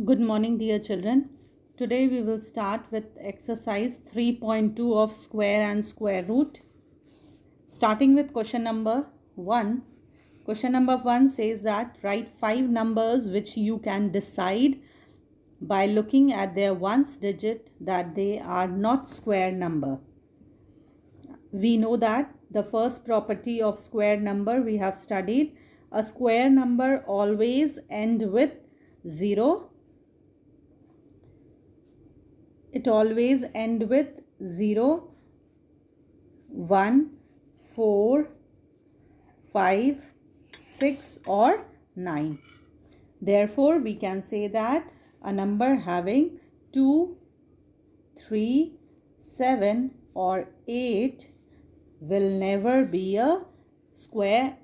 Good morning, dear children. Today we will start with exercise 3.2 of square and square root. Starting with question number 1. Question number 1 says that write 5 numbers which you can decide by looking at their ones digit that they are not square number. We know that the first property of square number we have studied. A square number always end with 0. It always end with 0, 1, 4, 5, 6 or 9. Therefore, we can say that a number having 2, 3, 7 or 8 will never be a square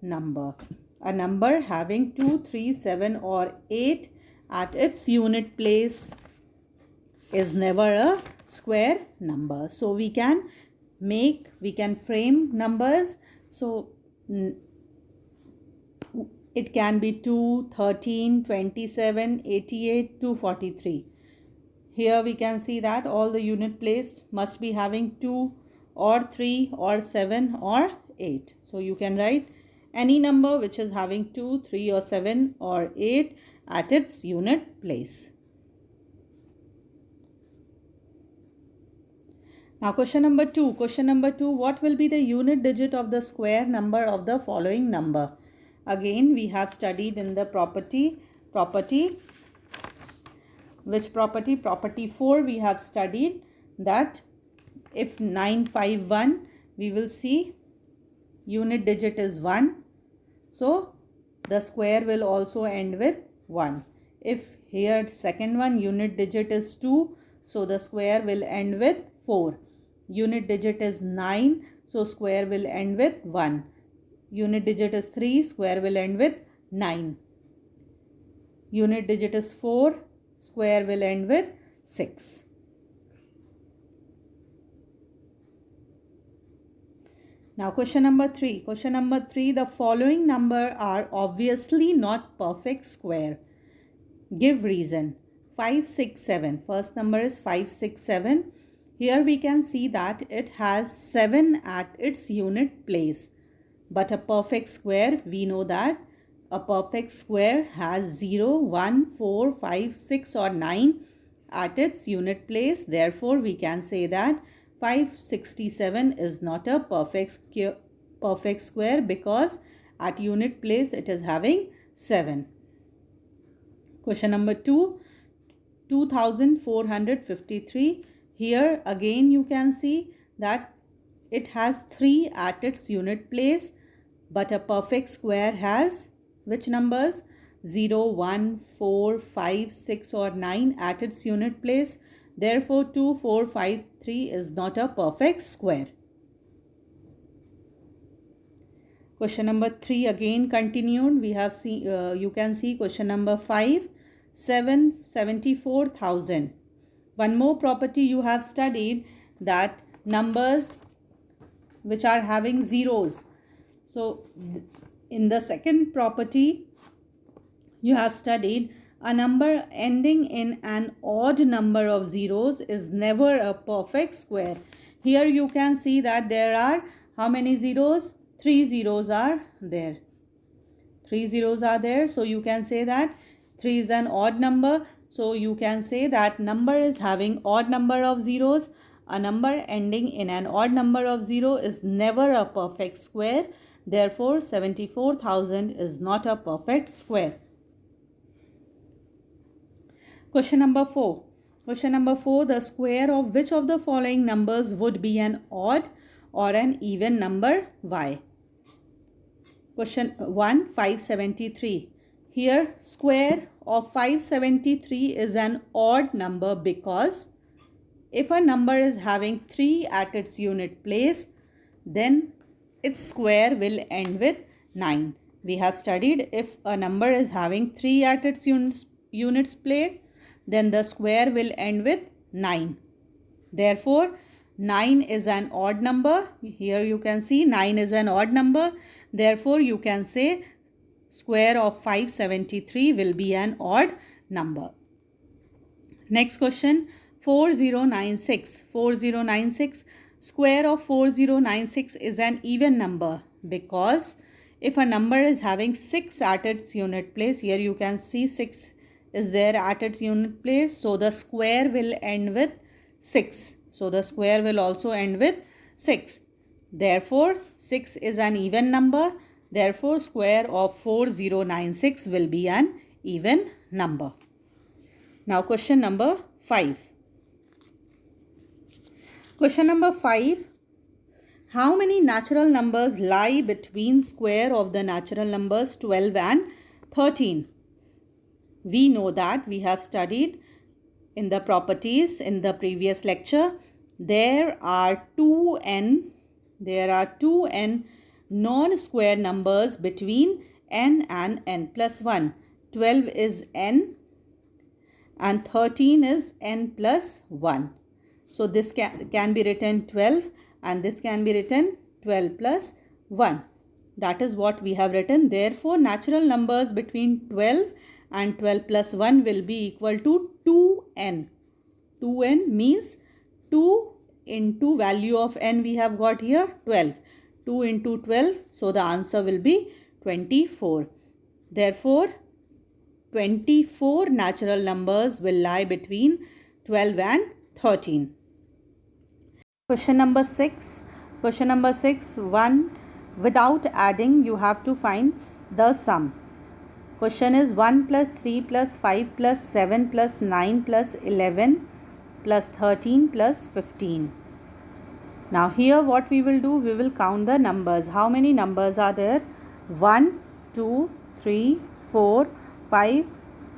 number. A number having 2, 3, 7 or 8 at its unit place is never a square number. So we can frame numbers. So it can be 2, 13, 27, 88, 243. Here we can see that all the unit place must be having 2 or 3 or 7 or 8. So you can write any number which is having 2, 3 or 7 or 8 at its unit place. Now question number 2. What will be the unit digit of the square number of the following number? Again, we have studied in the property. Which property? Property 4 we have studied that if 951, we will see unit digit is 1. So the square will also end with 1. If here second one unit digit is 2, so the square will end with 4. Unit digit is 9, so square will end with 1. Unit digit is 3, square will end with 9. Unit digit is 4, square will end with 6. Now question number 3. The following number are obviously not perfect square. Give reason. 5, 6, 7. First number is 5, 6, 7. Here we can see that it has 7 at its unit place. But a perfect square, we know that a perfect square has 0, 1, 4, 5, 6 or 9 at its unit place. Therefore, we can say that 567 is not a perfect square because at unit place it is having 7. Question number 2, 2453. Here again you can see that it has 3 at its unit place, but a perfect square has which numbers? 0, 1, 4, 5, 6 or 9 at its unit place. Therefore, 2453 is not a perfect square. Question number 3 again continued. We have seen, you can see question number 5, 74,000. One more property you have studied, that numbers which are having zeros. So in the second property you have studied a number ending in an odd number of zeros is never a perfect square. Here you can see that there are how many zeros? 3 zeros are there. 3 zeros are there. So you can say that 3 is an odd number. So you can say that number is having odd number of zeros. A number ending in an odd number of 0 is never a perfect square. Therefore, 74,000 is not a perfect square. Question number 4. The square of which of the following numbers would be an odd or an even number? Why? Question 1, 573. Here, square of 573 is an odd number because if a number is having 3 at its unit place, then its square will end with 9. We have studied if a number is having 3 at its units place, then the square will end with 9. Therefore, 9 is an odd number. Here you can see 9 is an odd number. Therefore, you can say square of 573 will be an odd number. Next question, 4096. 4096, square of 4096 is an even number because if a number is having 6 at its unit place, here you can see 6 is there at its unit place, so the square will end with 6. So the square will also end with 6. Therefore, 6 is an even number. Therefore, square of 4096 will be an even number. Now, question number 5. Question number 5. How many natural numbers lie between square of the natural numbers 12 and 13? We know that we have studied in the properties in the previous lecture. There are 2n non-square numbers between n and n plus 1. 12 is n and 13 is n plus 1. So this can be written 12 and this can be written 12 plus 1. That is what we have written. Therefore, natural numbers between 12 and 12 plus 1 will be equal to 2n. 2n means 2 into value of n we have got here 12. 2 into 12. So the answer will be 24. Therefore, 24 natural numbers will lie between 12 and 13. Question number 6. Question number 6. 1. Without adding, you have to find the sum. Question is 1 plus 3 plus 5 plus 7 plus 9 plus 11 plus 13 plus 15. Now here what we will do, we will count the numbers. How many numbers are there? 1, 2, 3, 4, 5,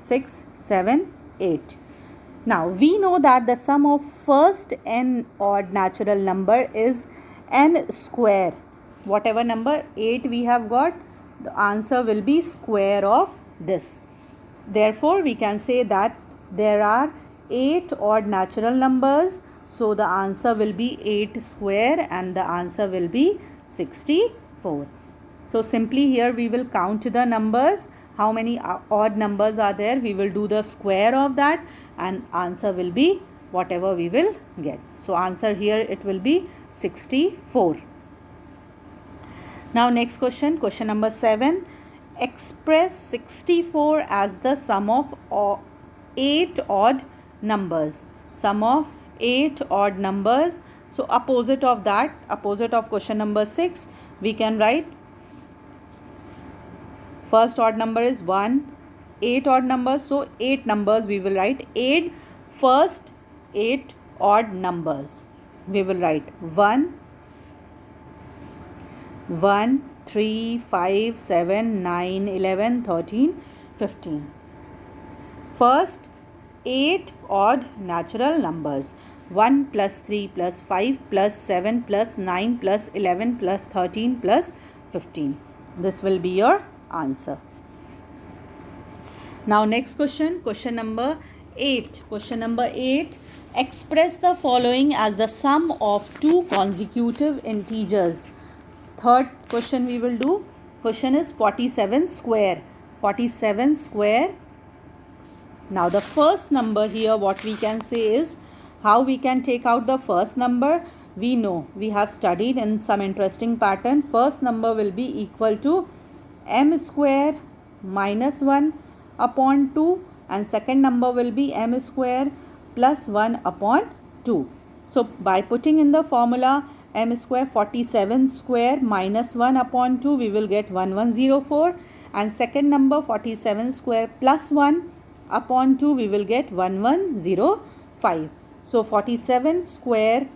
6, 7, 8. Now we know that the sum of first n odd natural number is n square. Whatever number 8 we have got, the answer will be square of this. Therefore, we can say that there are 8 odd natural numbers. So the answer will be 8 square and the answer will be 64. So simply here we will count the numbers. How many odd numbers are there? We will do the square of that and answer will be whatever we will get. So answer here it will be 64. Now next question, question number 7. Express 64 as the sum of 8 odd numbers. Sum of 8 odd numbers. So opposite of that, opposite of question number 6, we can write first odd number is 1, 8 odd numbers. So 8 numbers we will write. 8 first 8 odd numbers. We will write 1, 3, 5, 7, 9, 11, 13, 15. First 8 odd natural numbers. 1 plus 3 plus 5 plus 7 plus 9 plus 11 plus 13 plus 15. This will be your answer. Now next question, question number 8. Question number 8. Express the following as the sum of two consecutive integers. Third question we will do. Question is 47 square. 47 square. Now the first number here, what we can say is how we can take out the first number. We know, we have studied in some interesting pattern. First number will be equal to m square minus 1 upon 2 and second number will be m square plus 1 upon 2. So by putting in the formula m square, 47 square minus 1 upon 2, we will get 1104 and second number 47 square plus 1 upon 2, we will get 1105. So 47 square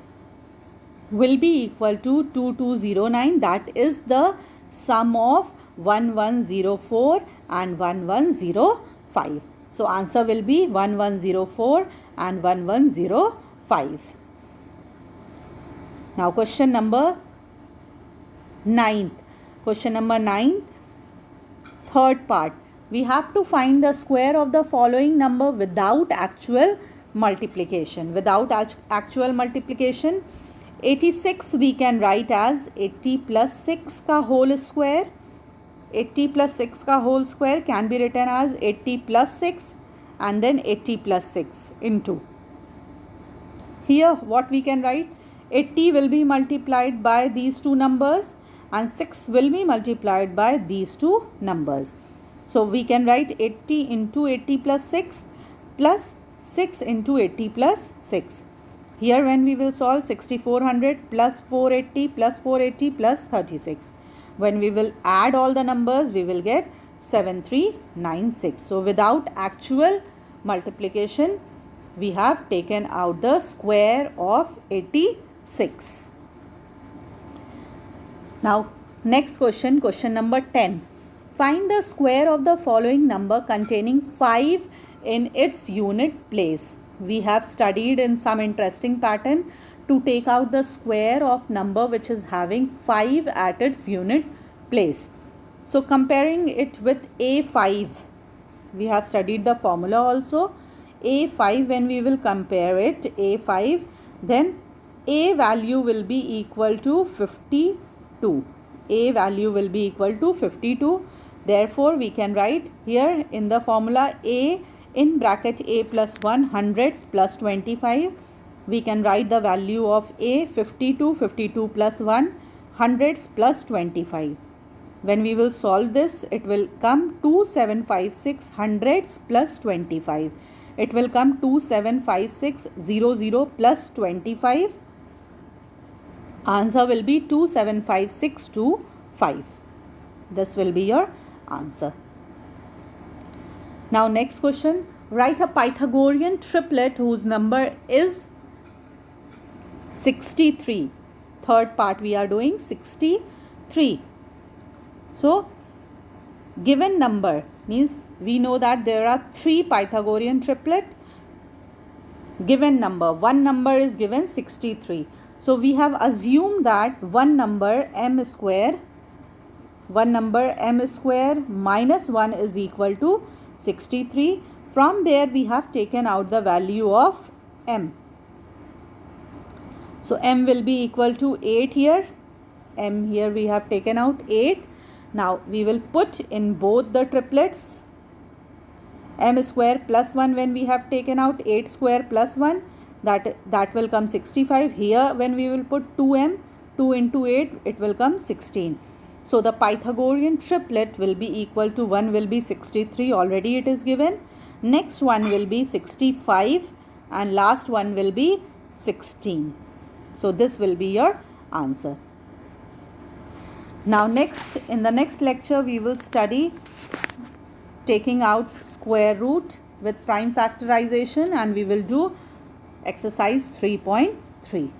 will be equal to 2209. That is the sum of 1104 and 1105. So answer will be 1104 and 1105. Now question number 9. Question number 9, third part. We have to find the square of the following number without actual multiplication. Without actual multiplication, 86 we can write as 80 plus 6 ka whole square. 80 plus 6 का whole square can be written as 80 plus 6 and then 80 plus 6 into. Here what we can write, 80 will be multiplied by these two numbers and 6 will be multiplied by these two numbers. So we can write 80 into 80 plus 6 plus 6 into 80 plus 6. Here when we will solve 6400 plus 480 plus 480 plus 36. When we will add all the numbers, we will get 7396. So without actual multiplication, we have taken out the square of 86. Now next question, question number 10. Find the square of the following number containing 5 in its unit place. We have studied in some interesting pattern to take out the square of number which is having 5 at its unit place. So comparing it with A5, we have studied the formula also. A5, when we will compare it, A5, then A value will be equal to 52. A value will be equal to 52. Therefore, we can write here in the formula A in bracket A plus 1 hundreds plus 25. We can write the value of A 52, 52 plus 1 hundreds plus 25. When we will solve this, it will come 2756 hundreds plus 25. It will come 275,600 plus 25. Answer will be 275,625. This will be your answer. Now next question. Write a Pythagorean triplet whose number is 63. Third part we are doing 63. So given number means we know that there are 3 Pythagorean triplet. Given number, one number is given 63. So we have assumed that one number m square minus 1 is equal to 63. From there we have taken out the value of m. So m will be equal to 8 here. M here we have taken out 8. Now we will put in both the triplets. M square plus 1 when we have taken out 8 square plus 1, that will come 65. Here when we will put 2m, 2 into 8, it will come 16. So the Pythagorean triplet will be equal to, one will be 63, already it is given. Next one will be 65 and last one will be 16. So this will be your answer. Now next, in the next lecture we will study taking out square root with prime factorization and we will do exercise 3.3.